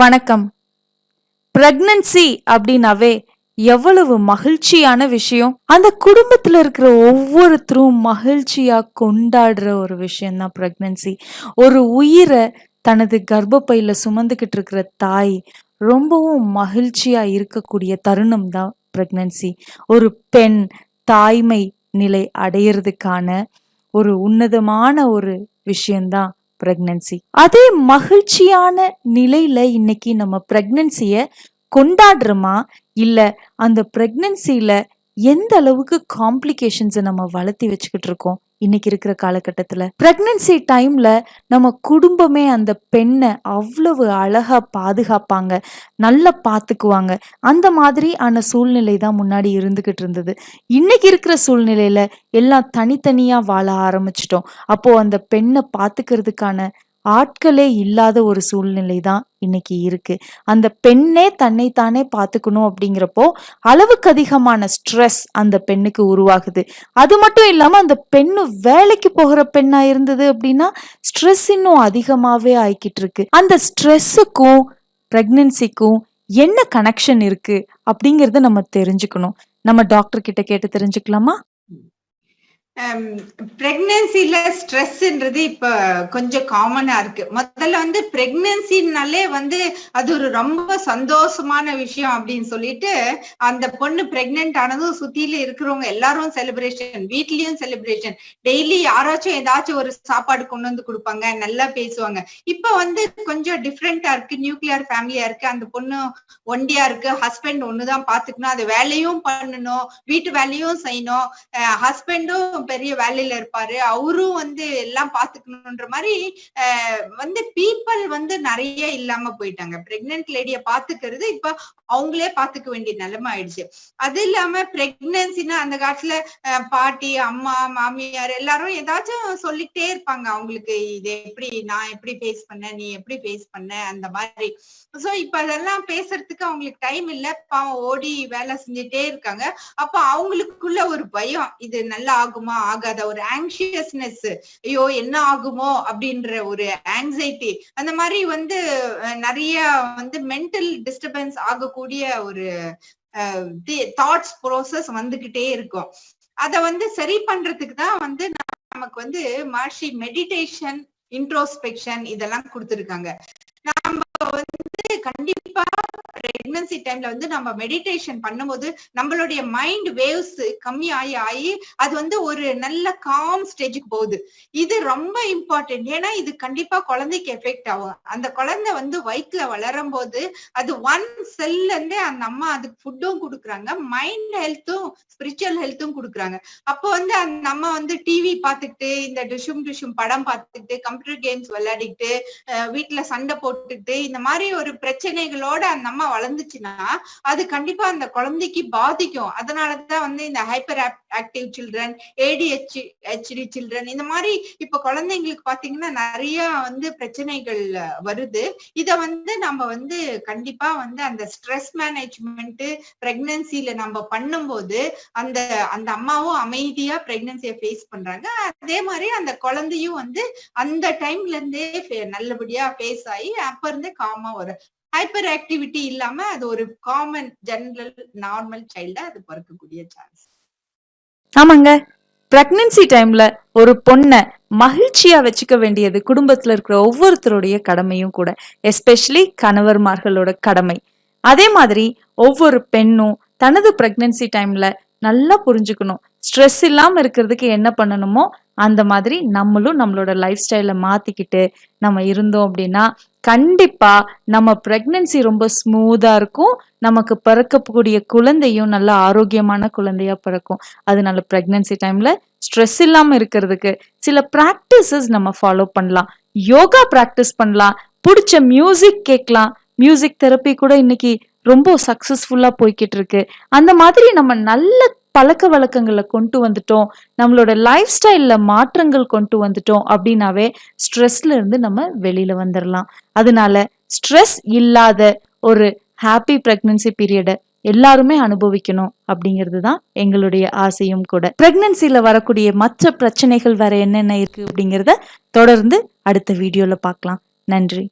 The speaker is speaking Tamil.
வணக்கம். பிரெக்னன்சி அப்படின்னாவே எவ்வளவு மகிழ்ச்சியான விஷயம். அந்த குடும்பத்துல இருக்கிற ஒவ்வொருத்தரும் மகிழ்ச்சியா கொண்டாடுற ஒரு விஷயம் தான் பிரெக்னன்சி. ஒரு உயிரை தனது கர்ப்பப்பையில சுமந்துகிட்டு இருக்கிற தாய் ரொம்பவும் மகிழ்ச்சியா இருக்கக்கூடிய தருணம் தான் பிரெக்னன்சி. ஒரு பெண் தாய்மை நிலை அடையிறதுக்கான ஒரு உன்னதமான ஒரு விஷயம்தான் பிரெக்னன்சி. அதே மகிழ்ச்சியான நிலையில இன்னைக்கு நம்ம பிரெக்னன்சிய கொண்டாடுறோமா, இல்ல அந்த பிரெக்னன்சில எந்த அளவுக்கு காம்ப்ளிகேஷன்ஸ் நம்ம வளர்த்தி வச்சுக்கிட்டு இருக்கோம் இன்னைக்கு இருக்கிற காலகட்டத்துல. பிரெக்னன்சி டைம்ல நம்ம குடும்பமே அந்த பெண்ணை அவ்வளவு அழகா பாதுகாப்பாங்க, நல்லா பாத்துக்குவாங்க. அந்த மாதிரி ஆன சூழ்நிலை தான் முன்னாடி இருந்துகிட்டு இருந்தது. இன்னைக்கு இருக்கிற சூழ்நிலையில எல்லாம் தனித்தனியா வாழ ஆரம்பிச்சிட்டோம். அப்போ அந்த பெண்ணை பாத்துக்கிறதுக்கான ஆட்களே இல்லாத ஒரு சூழ்நிலை தான் இன்னைக்கு இருக்கு. அந்த பெண்ணே தன்னைத்தானே பாத்துக்கணும் அப்படிங்கிறப்போ அளவுக்கு அதிகமான ஸ்ட்ரெஸ் அந்த பெண்ணுக்கு உருவாகுது. அது மட்டும் இல்லாம அந்த பெண்ணு வேலைக்கு போகிற பெண்ணா இருந்தது அப்படின்னா ஸ்ட்ரெஸ் இன்னும் அதிகமாவே ஆயிக்கிட்டு இருக்கு. அந்த ஸ்ட்ரெஸ்ஸுக்கும் பிரெக்னன்சிக்கும் என்ன கனெக்ஷன் இருக்கு அப்படிங்கறத நம்ம தெரிஞ்சுக்கணும். நம்ம டாக்டர் கிட்ட கேட்டு தெரிஞ்சுக்கலாமா? பிரெக்னன்சில ஸ்ட்ரெஸ்ன்றது இப்ப கொஞ்சம் காமனா இருக்கு. முதல்ல பிரெக்னன்சினாலே அது ஒரு ரொம்ப சந்தோஷமான விஷயம் அப்படின்னு சொல்லிட்டு அந்த பொண்ணு பிரெக்னன்ட் ஆனதும் சுத்தியில இருக்கிறவங்க எல்லாரும் செலிப்ரேஷன், வீட்லயும் செலிப்ரேஷன், டெய்லி யாராச்சும் ஏதாச்சும் ஒரு சாப்பாடு கொண்டு வந்து கொடுப்பாங்க, நல்லா பேசுவாங்க. இப்ப கொஞ்சம் டிஃப்ரெண்டா இருக்கு, நியூக்ளியர் ஃபேமிலியா இருக்கு. அந்த பொண்ணு ஒண்டியா இருக்கு, ஹஸ்பண்ட் ஒண்ணுதான் பாத்துக்கணும், அது வேலையும் பண்ணணும், வீட்டு வேலையும் செய்யணும், ஹஸ்பண்டும் பெரிய வேலையில இருப்பாரு, அவரும் எல்லாம் பாத்துக்கணும்ன்ற மாதிரி பீப்பிள் நிறைய இல்லாம போயிட்டாங்க. பிரெக்னன்ட் லேடிய பாத்துக்கிறது இப்ப அவங்களே பாத்துக்க வேண்டிய நிலைமை ஆயிடுச்சு. அது இல்லாம பிரெக்னன்சினா அந்த காலத்துல பாட்டி, அம்மா, மாமியார் எல்லாரும் ஏதாச்சும் சொல்லிட்டே இருப்பாங்க அவங்களுக்கு, இது எப்படி, நான் எப்படி ஃபேஸ் பண்ணேன், நீ எப்படி ஃபேஸ் பண்ண, அந்த மாதிரி. சோ இப்ப அதெல்லாம் பேசுறதுக்கு அவங்களுக்கு டைம் இல்ல, பாவம் ஓடி வேலை செஞ்சுட்டே இருக்காங்க. அப்ப அவங்களுக்குள்ள ஒரு பயம், இது நல்லா ஆகுமா ஆகாத ஒரு ஆங்ஷியஸ்னஸ், ஐயோ என்ன ஆகுமோ அப்படின்ற ஒரு ஆங்ஸைட்டி, அந்த மாதிரி நிறைய மென்டல் டிஸ்டர்பன்ஸ் ஆகக்கூடிய ஒரு தாட்ஸ் ப்ரோசஸ் வந்துகிட்டே இருக்கும். அத சரி பண்றதுக்கு தான் நமக்கு மஹர்ஷி மெடிடேஷன், இன்ட்ரோஸ்பெக்ஷன் இதெல்லாம் கொடுத்திருக்காங்க. நம்ம கண்டிப்பா பிரெக்னன்சி டைம்ல நம்ம மெடிடேஷன் பண்ணும்போது நம்மளுடைய மைண்ட் வேவ்ஸ் கம்மி ஆகி அது ஒரு நல்ல காம் ஸ்டேஜுக்கு போகுது. இது ரொம்ப இம்பார்ட்டன்ட். ஏன்னா இது கண்டிப்பா குழந்தைக்கு எஃபெக்ட் ஆகும். அந்த குழந்தை வயிற்றுல வளரும் போது அது ஒன் செல்ல இருந்தே அந்த அம்மா அதுக்கு ஃபுட்டும் கொடுக்குறாங்க, மைண்ட் ஹெல்த்தும் ஸ்பிரிச்சுவல் ஹெல்த்தும் கொடுக்குறாங்க. அப்போ அந்த அம்மா டிவி பார்த்துக்கிட்டு, இந்த டிஷும் படம் பார்த்துக்கிட்டு, கம்ப்யூட்டர் கேம்ஸ் விளையாடிக்கிட்டு, வீட்டுல சண்டை போட்டுக்கிட்டு, இந்த மாதிரி ஒரு பிரச்சனைகளோட அந்த அம்மா வளர்ந்துச்சுன்னா அது கண்டிப்பா அந்த குழந்தைக்கு பாதிக்கும். அதனாலதான் இந்த hyper active children, ADHD children, இந்த மாதிரி இப்ப குழந்தைங்களுக்கு பாத்தீங்கன்னா நிறைய பிரச்சனைகள் வருது. இத நம்ம கண்டிப்பா அந்த ஸ்ட்ரெஸ் மேனேஜ்மெண்ட் பிரெக்னன்சில நம்ம பண்ணும்போது அந்த அந்த அம்மாவும் அமைதியா பிரெக்னன்சியை ஃபேஸ் பண்றாங்க. அதே மாதிரி அந்த குழந்தையும் அந்த டைம்ல இருந்தே நல்லபடியா ஃபேஸ் ஆகி அப்ப இருந்தே காமா வரும். ஹைப்பர் ஆக்டிவிட்டி இல்லாம அது ஒரு காமன் ஜெனரல் நார்மல் சைல்டா அது பிறக்கக்கூடிய சான்ஸ். ஆமாங்க, பிரெக்னன்சி டைம்ல ஒரு பொண்ணை மகிழ்ச்சியா வச்சுக்க வேண்டியது குடும்பத்துல இருக்கிற ஒவ்வொருத்தருடைய கடமையும் கூட, எஸ்பெஷலி கணவர்மார்களோட கடமை. அதே மாதிரி ஒவ்வொரு பெண்ணும் தனது பிரெக்னன்சி டைம்ல நல்லா புரிஞ்சுக்கணும், ஸ்ட்ரெஸ் இல்லாம இருக்கிறதுக்கு என்ன பண்ணணுமோ அந்த மாதிரி நம்மளும் நம்மளோட லைஃப் ஸ்டைல மாத்திக்கிட்டு நம்ம இருந்தோம் அப்படின்னா கண்டிப்பா நம்ம பிரெக்னன்சி ரொம்ப ஸ்மூதா இருக்கும், நமக்கு பிறக்கக்கூடிய குழந்தையும் நல்ல ஆரோக்கியமான குழந்தையா பிறக்கும். அதனால பிரெக்னன்சி டைம்ல ஸ்ட்ரெஸ் இல்லாம இருக்கிறதுக்கு சில பிராக்டிசஸ் நம்ம ஃபாலோ பண்ணலாம். யோகா பிராக்டிஸ் பண்ணலாம், பிடிச்ச மியூசிக் கேட்கலாம். மியூசிக் தெரப்பி கூட இன்னைக்கு ரொம்ப சக்சஸ்ஃபுல்லா போய்கிட்டு இருக்கு. அந்த மாதிரி நம்ம நல்ல பழக்க வழக்கங்களை கொண்டு வந்துட்டோம், நம்மளோட லைஃப் ஸ்டைல்ல மாற்றங்கள் கொண்டு வந்துட்டோம் அப்படின்னாவே ஸ்ட்ரெஸ்ல இருந்து நம்ம வெளியில வந்துடலாம். அதனால ஸ்ட்ரெஸ் இல்லாத ஒரு ஹாப்பி பிரெக்னன்சி பீரியட எல்லாருமே அனுபவிக்கணும் அப்படிங்கிறது தான் எங்களுடைய ஆசையும் கூட. பிரெக்னன்சில வரக்கூடிய மற்ற பிரச்சனைகள் வேற என்னென்ன இருக்கு அப்படிங்கிறத தொடர்ந்து அடுத்த வீடியோல பார்க்கலாம். நன்றி.